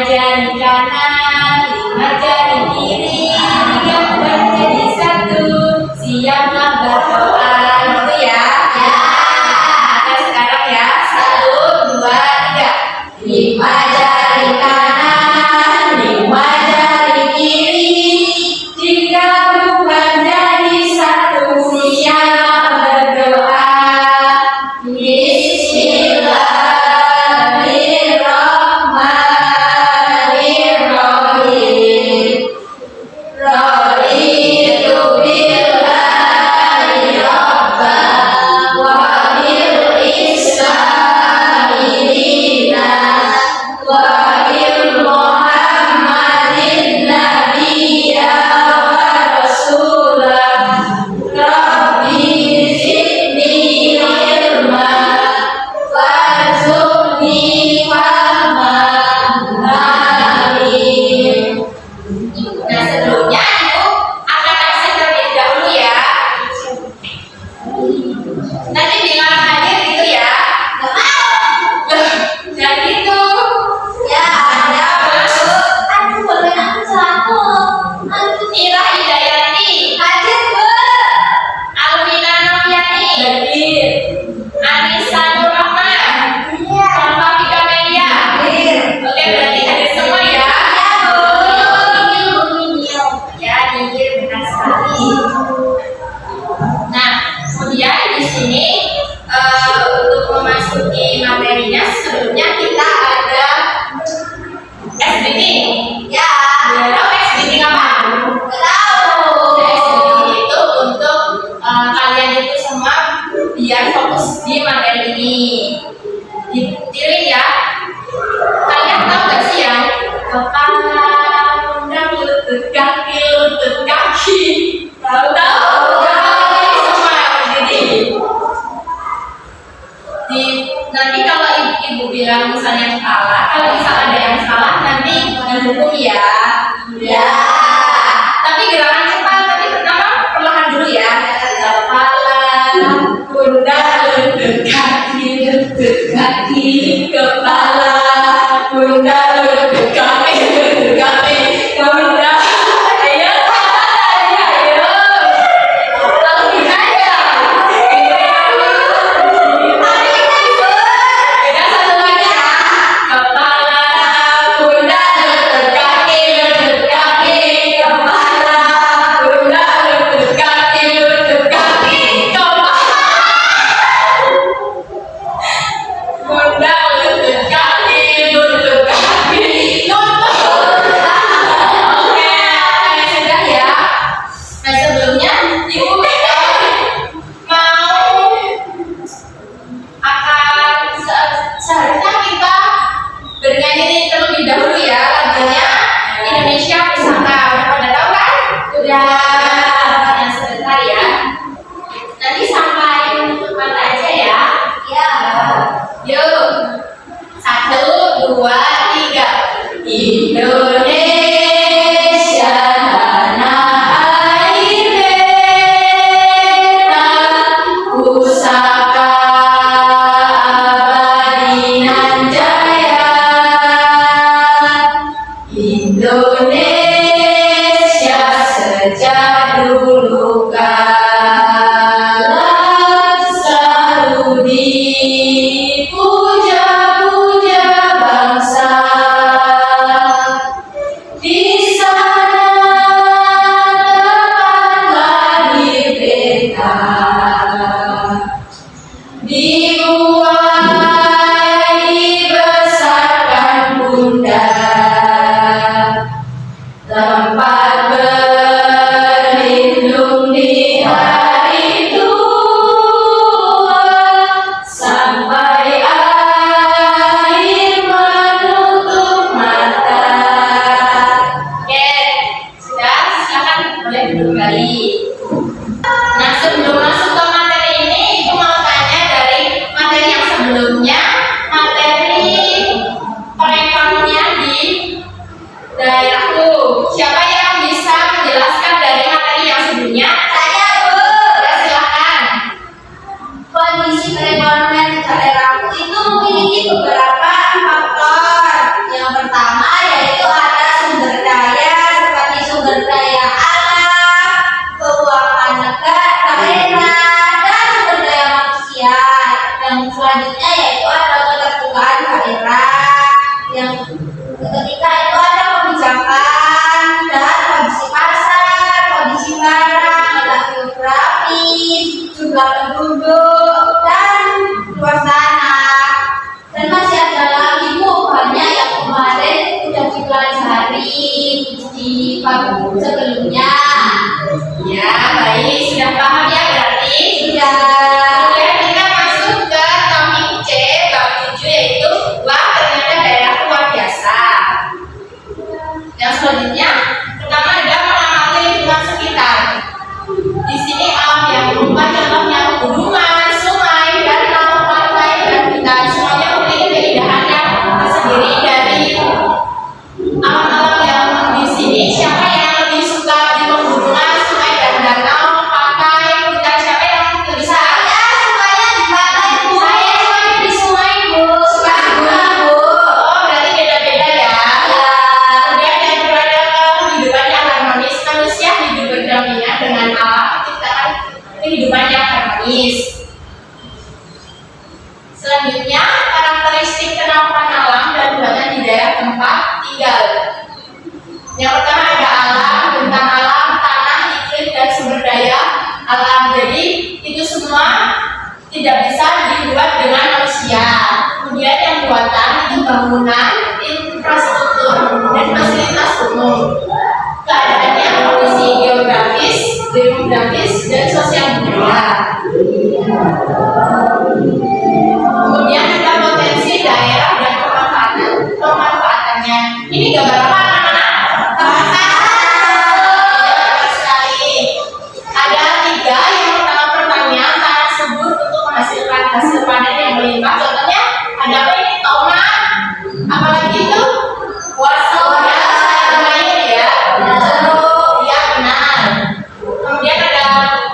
jari kanan, 5 jari kiri, digambar jadi satu, siaplah berdoa. Gitu ya. Nah, sekarang ya, 1, 2, 3. 5 jari kanan, 5 jari kiri, digabungkan jadi satu, siaplah berdoa. Bismillahirrahmanirrahim. Raditu billahi rabban wa bil islami dinan wa bil muhammadin nabiyya wa rasulah. Rabbi zidni ilma warzuqni fahman. Amin. Nah, sebelumnya itu akan absen terlebih dahulu ya. Nanti bilang hadir gitu ya. Jangan gitu. Ya, ada baru. Aduh, boleh aku satu. Ira Hidayati. Hadir, Bu. Alvina Noviani. Hadir. Anissa Nur Rahman. Iya. Fafika Melia. Hadir. Oke, berarti hadir semua ya. Ya, hadir benar sekali. Nah, kemudian di sini untuk memasuki materinya sebelumnya kita ada SBT. Ya. Tahu SBT apa? Tahu. SBT itu untuk kalian itu semua biar fokus di materi ini. Ditirin ya. Kalian tahu gak sih yang kepala, pundak, lutut kaki. Tahu? Semua jadi. Nanti kalau ibu bilang misalnya kepala, kalau misal ada yang salah nanti dihukum ya. Ya. Tapi gerakan cepat, tapi pertama perlahan dulu ya. Kepala, pundak, lutut kaki, kepala, pundak, lutut kaki, pundak. Ayo. Lalu bisa ya. Beda satu lagi ya. Kepala, pundak, lutut kaki, kepala, pundak, lutut kaki, kepala. Pundak, lutut kaki, lutut. Oke, sudah ya. Nah, sebelumnya ibu mau akan seharusnya kita bernyanyi terlebih dahulu ya lagunya Indonesia Pusaka. Udah pada tahu kan? Udah. Nah, sebentar ya. Nanti sampai menutup mata aja ya. Ya. Yuk. 1, 2, 3. Indonesia tanah air merah, pusaka abadi nan jaya. Indonesia sejak dulu kala selalu dipuja-puja bangsa. selanjutnya yaitu ada keterbukaan daerah. Yang ketiga itu ada kebijakan dan kondisi pasar, kondisi barang, letak geografis, jumlah penduduk, dan luas tanah. Dan masih ada lagi banyak yang kemarin sudah dipelajari di bab sebelumnya. Ya, baik, sudah paham ya berarti? Sudah. Kemudian kita masuk ke topik C, bab 7 yaitu wah ternyata daerah luar biasa. Yang selanjutnya, pertama ada mengamati lingkungan sekitar. Di sini alam yang berupa contohnya pegunungan, sungai, danau, pantai, dan hutan semuanya memiliki keindahan yang tersendiri dari alam-alam yang di sini. Siapa yang lebih suka di pegunungan, sungai, dan danau, pantai, hutan? Siapa yang lebih suka? Semuanya di pantai, Bu. Saya sukanya di sungai, Bu. Suka gunung, Bu. Oh, berarti beda-beda ya. Kemudian yang kedua ada kehidupan yang harmonis. Manusia hidup berdampingan dengan alam, menciptakan kehidupan yang harmonis. Selanjutnya, karakteristik kenampakan alam dan buatan di daerah tempat tinggal. Yang pertama ada alam, bentang alam, tanah, iklim, dan sumber daya alam. Jadi itu semua tidak bisa dibuat dengan manusia. Kemudian yang buatan itu bangunan, infrastruktur, dan fasilitas umum. Keadaannya kondisi geografis, demografis, dan sosial budaya. Kemudian ada potensi daerah dan pemanfaatannya. Ini gambar apa anak-anak? Banyak sekali. Ada 3. Yang pertama pertanian, tanah subur untuk menghasilkan hasil panen yang melimpah. Contohnya ada apa ini? Tomat. Apalagi itu? Wasoya, sayur ya. Jeruk, ya benar. Kemudian ada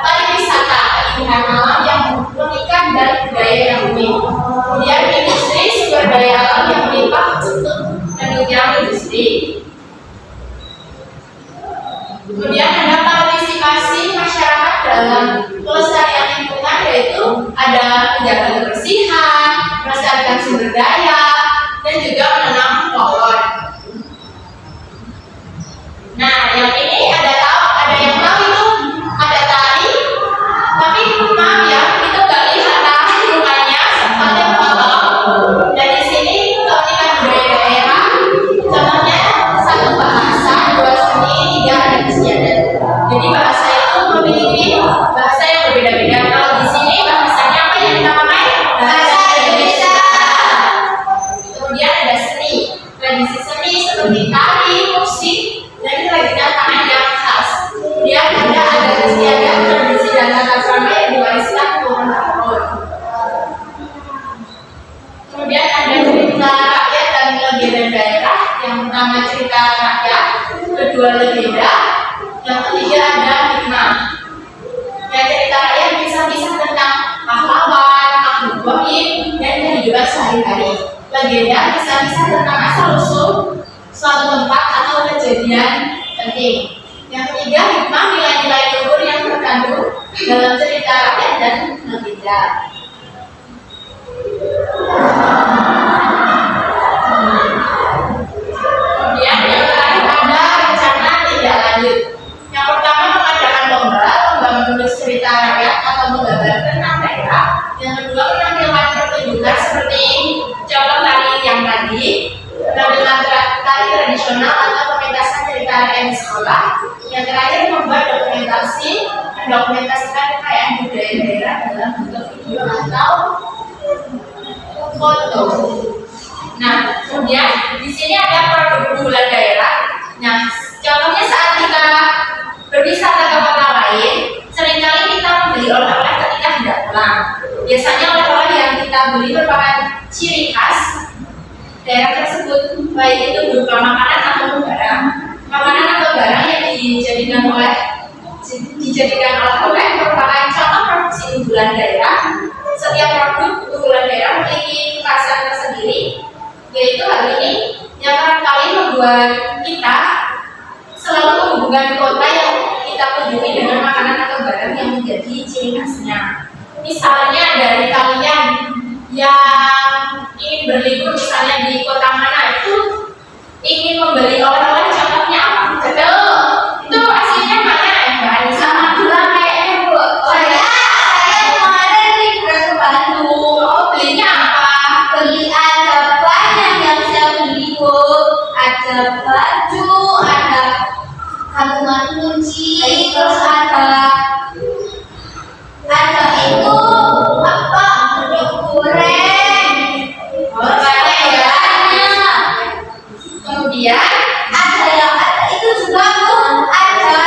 pariwisata, keindahan alam yang mengikat dan budaya yang unik. Kemudian industri, sumber daya alam yang melimpah untuk menunjang industri. Kemudian ada partisipasi masyarakat dalam pelestarian lingkungan, yaitu ada menjaga kebersihan, melestarikan sumber daya, dan juga menanam pohon. Nah, yang ini ada yang tahu itu ada tari, tapi maaf ya, itu nggak lihat tari mukanya seperti potong. Dan di sini keunikan budaya daerah, contohnya 1 bahasa, 2 seni, 3 adat istiadat. Jadi bahasa itu memiliki bahasa yang berbeda-beda. Kalau di sini bahasanya apa yang kita pakai? Bahasa Indonesia. Kemudian ada seni, tradisi seni seperti tari, musik, dan kerajinan tangan yang khas. Kemudian ada adat istiadat, tradisi dan tata krama yang diwariskan turun-temurun. Kemudian ada cerita rakyat dan legenda daerah. Yang pertama cerita rakyat, kedua legenda, yang ketiga ada hikmah. Yang cerita rakyat kisah-kisah tentang pahlawan, makhluk gaib, dan kehidupan sehari-hari. Legenda kisah-kisah tentang asal-usul suatu tempat atau kejadian penting. Yang ketiga hikmah, nilai-nilai luhur yang terkandung dalam cerita rakyat dan legenda. Kemudian yang terakhir ada rencana tindak lanjut. Yang pertama mengadakan lomba menulis cerita rakyat atau menggambarkan tentang daerah. Yang kedua menampilkan pertunjukan seperti contoh tari yang tadi, menampilkan tari tradisional atau pementasan cerita rakyat di sekolah. Yang terakhir membuat dokumentasi, mendokumentasikan kekayaan budaya daerah dalam bentuk video atau foto. Nah, kemudian di sini ada produk unggulan daerah. Nah, contohnya saat kita berwisata ke kota lain, seringkali kita membeli oleh-oleh ketika hendak pulang. Biasanya oleh-oleh yang kita beli merupakan ciri khas daerah tersebut, baik itu berupa makanan ataupun barang. Makanan atau barang yang dijadikan oleh-oleh merupakan contoh produksi unggulan daerah. Setiap produk unggulan daerah memiliki kekhasan tersendiri, yaitu hal ini yang kerap kali membuat kita selalu menghubungkan kota yang kita kunjungi dengan makanan atau barang yang menjadi ciri khasnya. Misalnya dari kalian yang ingin berlibur misalnya di kota mana itu ingin membeli oleh-oleh, contohnya apa? Betul. Itu aslinya mana ya Mbak Anissa? Alhamdulillah kayaknya Bu. Saya kemarin liburan ke Bandung. Oh, belinya apa? Beli ada banyak yang saya beli Bu. Ada baju, ada gantungan kunci, terus ada itu apa? Minyak goreng. Oh, banyak ya. Banyak. Kemudian Ada itu juga Bu. Ada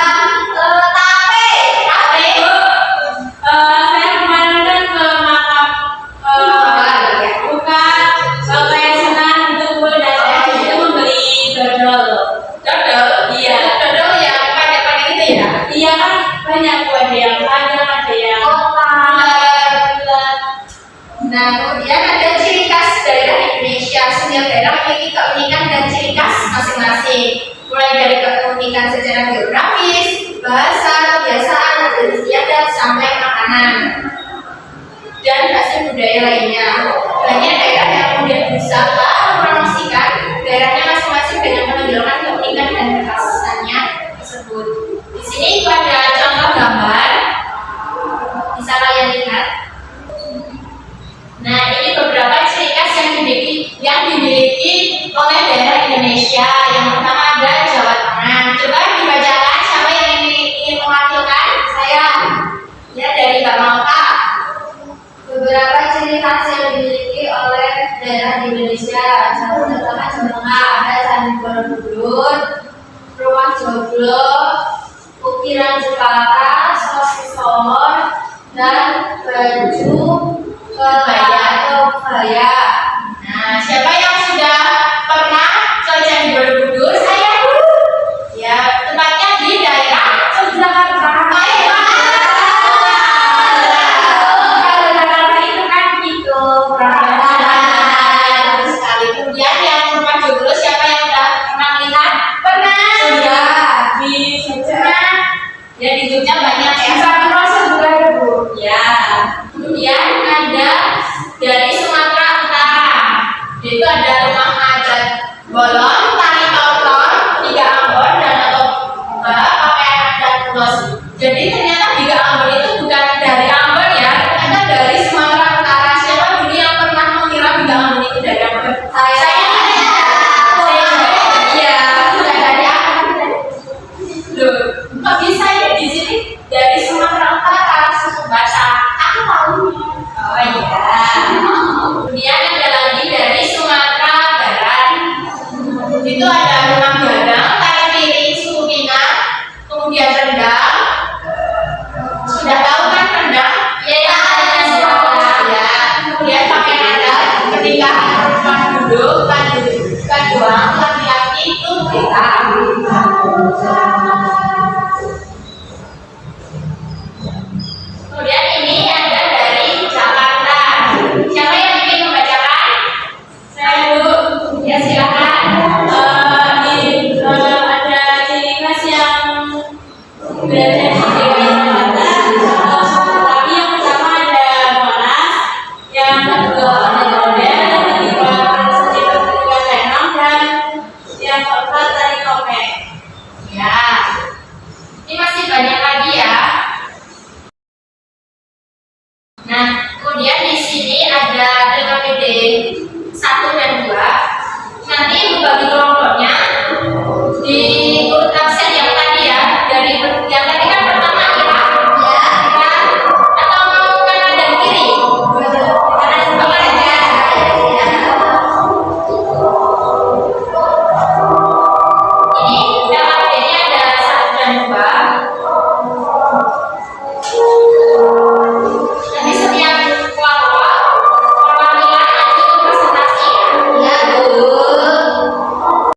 tape. tape. Saya kemarin kan ke makam bukan kayak senang gitu Bu, dan saya di situ membeli dodol. Dodol. Iya. Dodol yang panjang-panjang itu ya. Iya kan banyak Bu, ada yang panjang, ada yang bulat. Nah, kemudian ada ciri khas daerah Indonesia. Setiap daerah memiliki keunikan dan ciri khas masing-masing. Mulai dari keunikan secara geografis, bahasa, kebiasaan, adat istiadat, sampai makanan dan hasil budaya lainnya. Banyak daerah yang kemudian berusaha mempromosikan daerahnya masing-masing dengan menonjolkan keunikan dan kekhasannya tersebut. Di sini itu ada contoh gambar, bisa kalian lihat. Nah, ini beberapa ciri khas yang dimiliki oleh daerah Indonesia. Yang pertama ada Jawa Tengah. Coba dibacakan siapa yang ingin mewakilkan? Saya. Ya, dari Mbak Malka. Beberapa ciri khas yang dimiliki oleh daerah di Indonesia. Jawa Tengah ada Candi Borobudur, Rumah Joglo, ukiran Jepara, sosis Solo, dan baju kebaya. Nah, siapa yang sudah pernah ke Candi Borobudur? Saya dulu. Ya, tempatnya di daerah Yogyakarta. Kalau Jakarta itu kan gitu, Bagus sekali. Kemudian yang Rumah Joglo, siapa yang sudah pernah melihat? Pernah. sudah di Jogja. Ya, di Jogja banyak ya. Satu rasa juga ada Bu. Ya. Kemudian ada dari Sumatera Utara. Itu ada rumah adat Bolon, Tari Tortor, Tiga Ambon, Danau Toba, Pakaian adat Ulos. Jadi ternyata Tiga Ambon itu bukan dari Ambon ya, ternyata dari Sumatera Utara. Siapa dulu yang pernah mengira Tiga Ambon itu dari Ambon? Saya juga. Iya, bukan dari Ambon. Loh, kok bisa ya di sini dari Sumatera Utara suku Batak? Aku tahu. Oh iya. Kemudian ada lagi dari Sumatera Barat. Itu ada rumah gadang, tari piring, suku Minang, kemudian rendang. Sudah tahu kan rendang? Ya, Ya. Kemudian pakaian adat, pernikahan perempuan duduk, kaduang, laki-laki itu kita. Kemudian ini ada dari Jakarta. Siapa yang ingin membacakan? Saya Bu. Ya, silakan. Ada ciri khas yang berada di DKI Jakarta. Tapi yang pertama ada Monas, yang kedua ada Gorden, yang ketiga Presiden Ketiga Lenong, dan yang keempat tari topeng. Ya. Ini masih banyak lagi ya. Nah, kemudian di sini ada DKPD 1 dan 2. Nanti ibu bagi kelompoknya di urut absen yang tadi ya. Dari yang tadi kan pertama kita atau mau kanan dan kiri? Kanan dan kiri ya. Ini DKPD-nya ada 1 dan 2. Nanti setiap kelompok perwakilan nanti itu presentasi ya. ya Bu.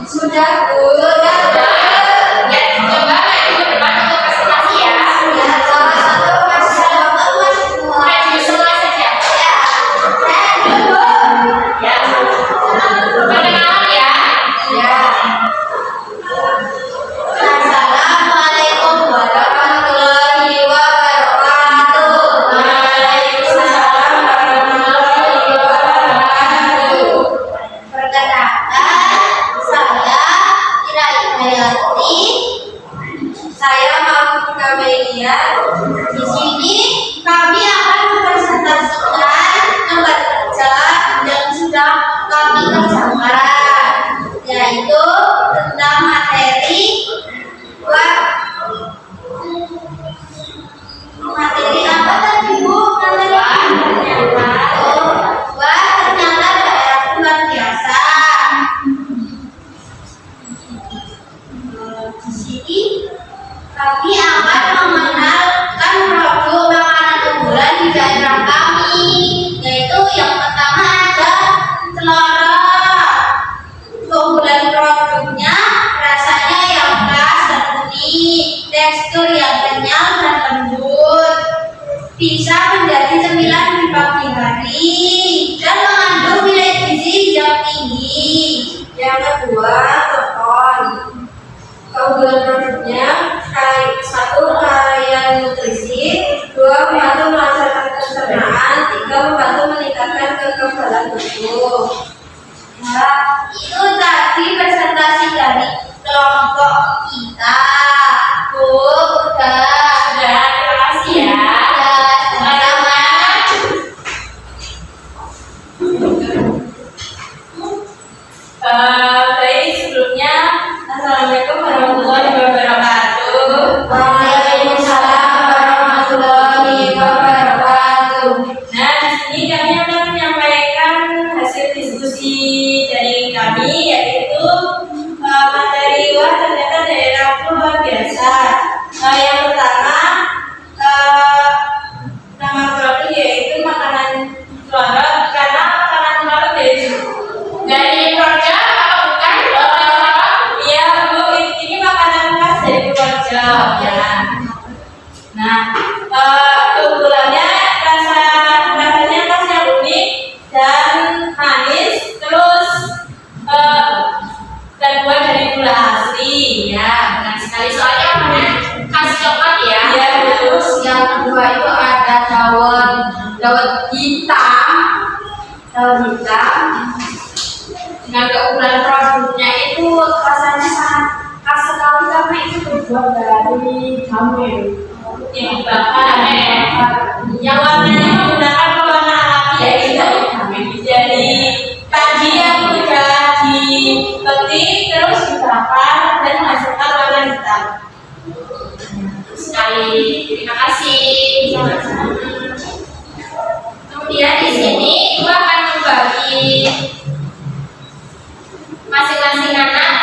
Sudah, Bu. Ya, coba maju ke depan untuk presentasi ya. Ya, sama-sama Mas. Bapak Mas semua. Maju semua saja. Ya, saya dulu. Ya. Perkenalan ya. Ya. Assalamualaikum warahmatullahi wabarakatuh. Waalaikumsalam warahmatullahi wabarakatuh. Perkenalkan, saya Ira Hidayati. Saya Mahmud Kamelia. Di sini kami akan mempresentasikan lembar kerja yang sudah kami kerjakan, yaitu tentang materi materi apa tadi Bu? Wah, ternyata daerah luar biasa. Di sini kami akan mengenalkan produk makanan unggulan di daerah kami, yaitu yang pertama ada celorok. Keunggulan produknya rasanya yang khas dan unik, tekstur yang kenyal dan lembut, bisa menjadi cemilan di pagi hari dan mengandung nilai gizi yang tinggi. Yang kedua, tepon. Keunggulan produknya satu, kaya nutrisi, dua, membantu melancarkan pencernaan, tiga, membantu meningkatkan kekebalan tubuh. Ya, itu tadi presentasi dari kelompok kita. Bu, udah. Terima kasih ya. Sama-sama. Baik, sebelumnya Assalamualaikum warahmatullahi wabarakatuh. Waalaikumsalam warahmatullahi wabarakatuh. Nah, di sini kami akan menyampaikan hasil diskusi dari kami, yaitu materi wah ternyata daerahku luar biasa. Yang pertama, nama produk yaitu makanan celorok, karena makanan celorok Dari Proja apa bukan? iya Bu, ini makanan khas dari Purworejo ya. Nah, keunggulannya rasanya khas yang unik dan manis, terus terbuat dari gula asli ya. Benar sekali, soalnya warnanya khas coklat ya. Iya, Terus yang kedua itu ada dawet hitam. Dengan keunggulan produknya itu rasanya sangat khas sekali karena itu terbuat dari jamur yang dibakar ya. Yang warnanya menggunakan pewarna alami yaitu jadi tadi yang sudah dipetik terus dibakar dan menghasilkan warna hitam. sekali. Terima kasih. Kemudian di sini Ibu akan membagi masing-masing anak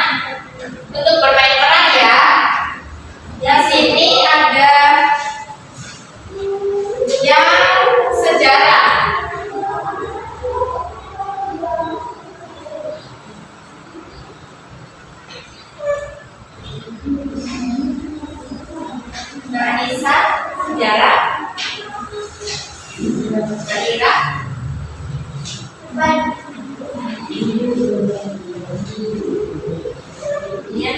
untuk bermain peran ya. Di sini ada yang sejarah. Mbak Anissa, sejarah. Mbak Ira. Kemudian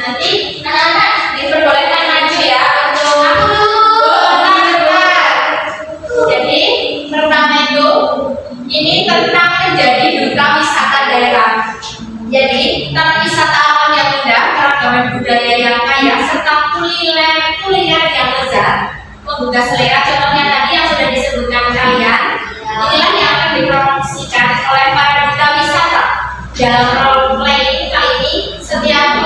nanti anak-anak diperbolehkan maju ya untuk aku dulu. Jadi pertama itu ini tentang menjadi duta wisata daerah. Jadi tempat wisata alam yang indah, keragaman budaya yang kaya, serta kuliner yang lezat, menggugah selera. Contohnya tadi yang sudah disebutkan kalian. Inilah yang akan dipromosikan oleh para duta wisata. Dalam role play kali ini, setiap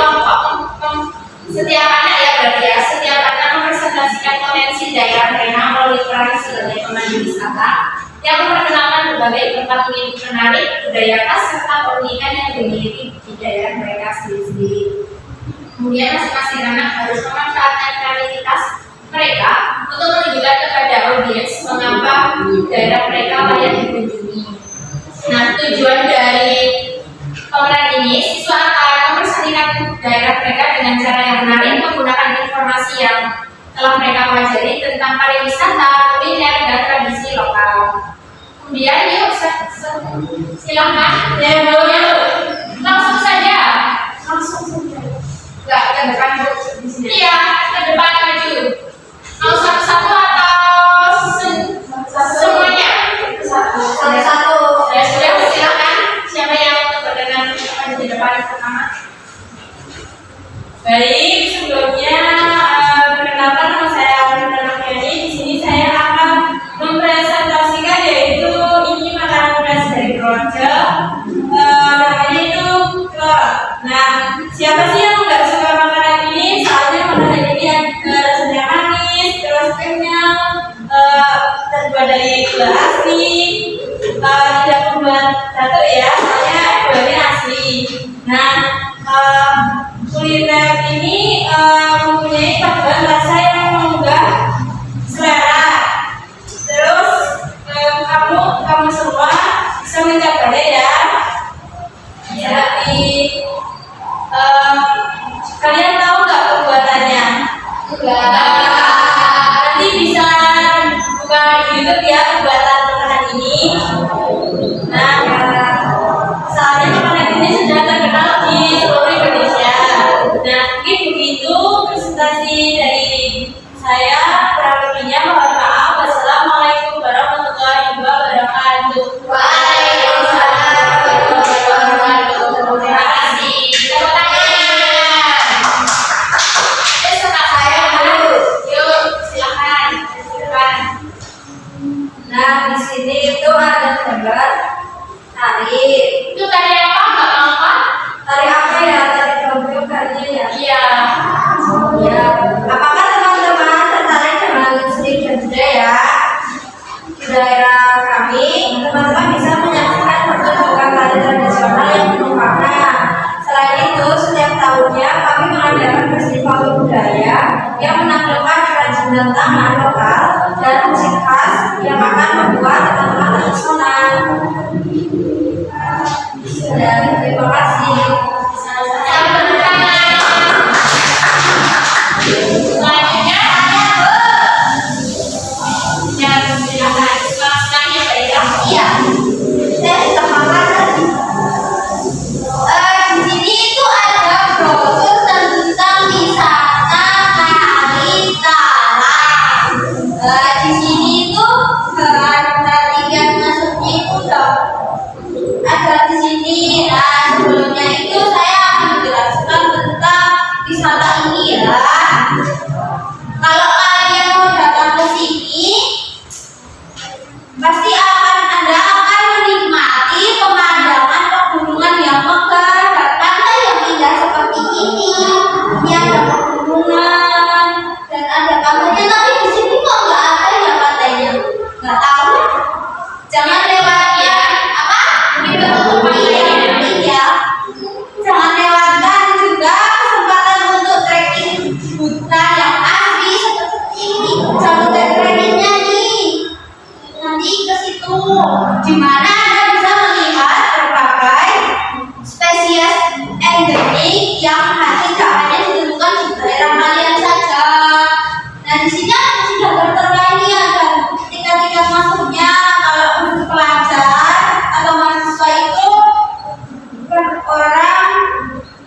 anak ya berarti ya, setiap anak mempresentasikan potensi daerah mereka melalui peran sebagai pemandu wisata yang memperkenalkan berbagai tempat menarik, budaya khas serta keunikan yang dimiliki di daerah mereka sendiri-sendiri. Kemudian masing-masing anak harus memanfaatkan kreativitas mereka untuk menunjukkan kepada audiens mengapa daerah mereka layak dikunjungi. Nah, tujuan dari Kemudian ini siswa akan mempersatukan daerah mereka dengan cara yang menarik menggunakan informasi yang telah mereka pelajari tentang pariwisata, kuliner, dan tradisi lokal. Kemudian yuk silahkan. Ya, Bu. Langsung saja. Enggak, ke depan Bu. Di sini. Iya, ke depan maju. Mau satu-satu atau semuanya? Satu-satu. Ya sudah, silakan. Siapa yang berkenan maju di depan pertama? Baik, sebelumnya perkenalkan nama saya Alvin Noviani. Di sini saya akan mempresentasikan yaitu ini makanan khas dari Purworejo. Namanya itu kelor. Nah, siapa sih yang nggak suka makanan ini? Soalnya makanan ini rasanya manis, terus kenyang, terbuat dari gula asli, tidak membuat batuk ya, soalnya gulanya asli. Nah, kuliner ini mempunyai paduan rasa yang menggugah selera. Terus kamu semua bisa mencobanya ya. Jadi kalian tahu nggak pembuatannya? Nanti bisa buka di YouTube ya pembuatan makanan ini. Nah, soalnya makanan ini sudah terkenal di seluruh Indonesia. Nah, mungkin begitu presentasi dari saya. Kurang lebihnya mohon maaf. Wassalamualaikum warahmatullahi wabarakatuh. Waalaikumsalam warahmatullahi wabarakatuh. Terima kasih. Tepuk tangan. Setelah saya dulu. Yuk, silakan. Silakan. Nah, di sini itu ada gambar tari. Itu tadi apa? Nggak tahu kan? Tari apa ya? Tari keroncong kayaknya ya. Iya. Ya. Apakah teman-teman tertarik dengan seni dan budaya di daerah kami? Teman-teman bisa menyaksikan pertunjukan tari tradisional yang penuh makna. Selain itu, setiap tahunnya kami mengadakan festival budaya yang menampilkan kerajinan tangan lokal dan musik khas yang akan membuat teman-teman terpesona. Sudah, terima kasih. Selamat tepuk tangan. Selanjutnya yang silakan. Selanjutnya baiklah. Iya, saya sudah makan tadi. Di sini itu ada brosur tentang wisata Kalistalang. Di sini itu ada tiket masuknya itu ada di sini. Nah, sebelumnya itu saya akan menjelaskan tentang wisata ini ya. Kalau kalian mau datang ke sini, pasti Anda akan menikmati pemandangan pegunungan yang megah dan pantai yang indah seperti ini. Ini ada pegunungan dan ada pantainya, tapi di sini kok nggak ada ya pantainya? Nggak tahu. Jangan lewat ya. Apa? Kita tutup pantainya. Iya. Jangan lewatkan juga kesempatan untuk trekking hutan yang asli seperti ini. Jalur trekkingnya nih. Nanti ke situ, di mana Anda bisa melihat berbagai spesies endemik yang tidak hanya ditemukan di daerah kalian saja. Nah, di sini sudah tertera ini ada tingkat-tingkat masuknya. Kalau untuk pelajar atau mahasiswa itu per orang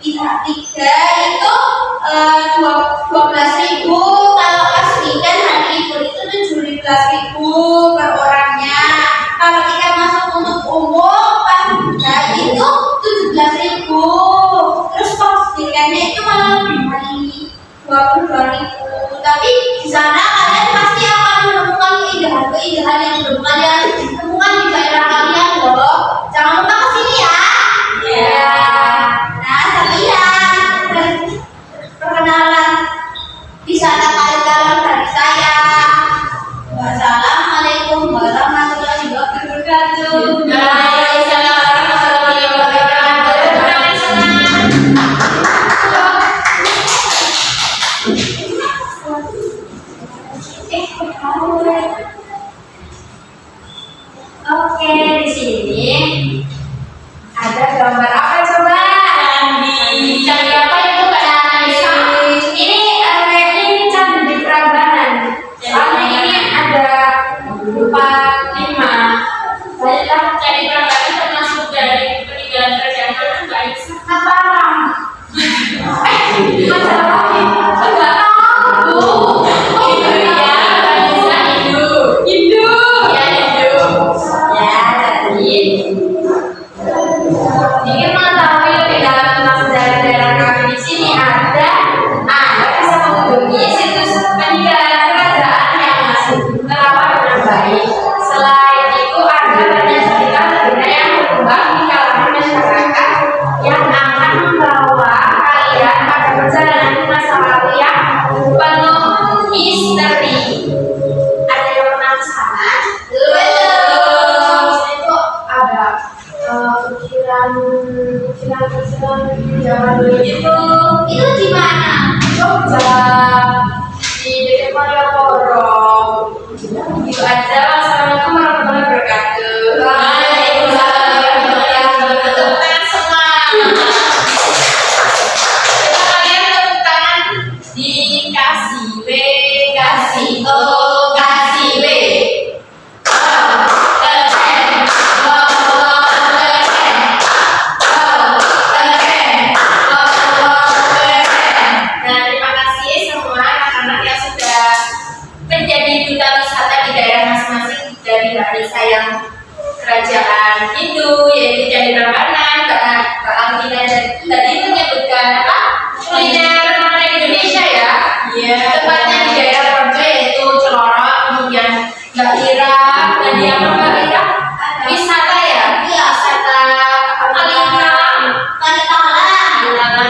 pihak tiga itu 12.000. Kalau pas weekend hari libur itu 17.000 per orangnya. Kalau tiket masuk untuk umum pas hari itu 17.000. Terus pas weekendnya itu malah lebih mahal, 22.000. Tapi di sana kalian pasti akan menemukan keindahan-keindahan yang belum kalian temukan di daerah kalian loh. Jangan lupa kesini ya. Ya. Nah, sekian perkenalan wisata Kalistalang dari saya. Wassalamualaikum warahmatullahi wabarakatuh. Waalaikumsalam warahmatullahi wabarakatuh. Tepuk tangan semua. Oke, di sini ada gambar apa coba? Mataram. Masalah apa? Enggak tahu. Itu ya, bisa hidup. Hidup. Ya, hidup. Ya, jadi ingin mengetahui lebih dalam tentang sejarah daerah kami di sini Anda bisa mengunjungi situs peninggalan kerajaan yang masih terawat dengan baik. Selain itu ada banyak cerita legenda yang berkembang di kalangan masyarakat yang akan membawa kalian pada perjalanan ke masa lalu yang penuh misteri. Ada yang pernah ke sana? Belum. Itu ada pikiran zaman dulu itu Itu di mana? Jogja di dekat Malioboro. Itu aja. Wassalamualaikum warahmatullahi wabarakatuh. Waalaikumsalam warahmatullahi wabarakatuh. Semua. Coba kalian tepuk tangan dikasih W, kasih O, kasih W. Nah, terima kasih semua anak-anak yang sudah menjadi duta wisata di daerah masing-masing dari bangsa yang kerajaan itu, yaitu Candi Prambanan. Kak Alvina tadi menyebutkan apa? Kuliner makanan Indonesia ya. Iya. Tepatnya di daerah Projo yaitu Celorot, kemudian Mbak Ira, dan yang Mbak Ira wisata ya. Iya. Wisata Alina. Kanitalah.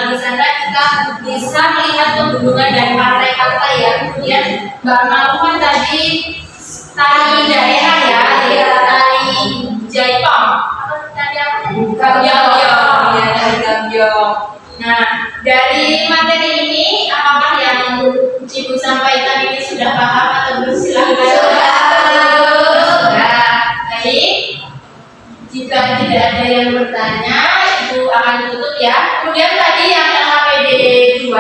Di sana kita bisa melihat pegunungan dan pantai-pantai ya. Kemudian Mbak Malvan tadi tari daerah ya, tari Jaipong. Apa tadi apa tadi? Gambyong. Ya, tari Gambyong. Nah, dari materi ini apakah yang Ibu sampaikan ini sudah paham atau belum? Silahkan. Sudah. Baik. Jika tidak ada yang bertanya, Ibu akan tutup ya. Kemudian tadi yang LHPD 2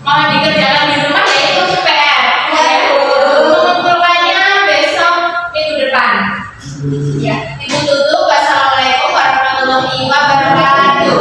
mohon dikerjakan di rumah yaitu PR. Mengumpulkannya besok minggu depan. Ya, Ibu tutup. Wassalamualaikum warahmatullahi wabarakatuh.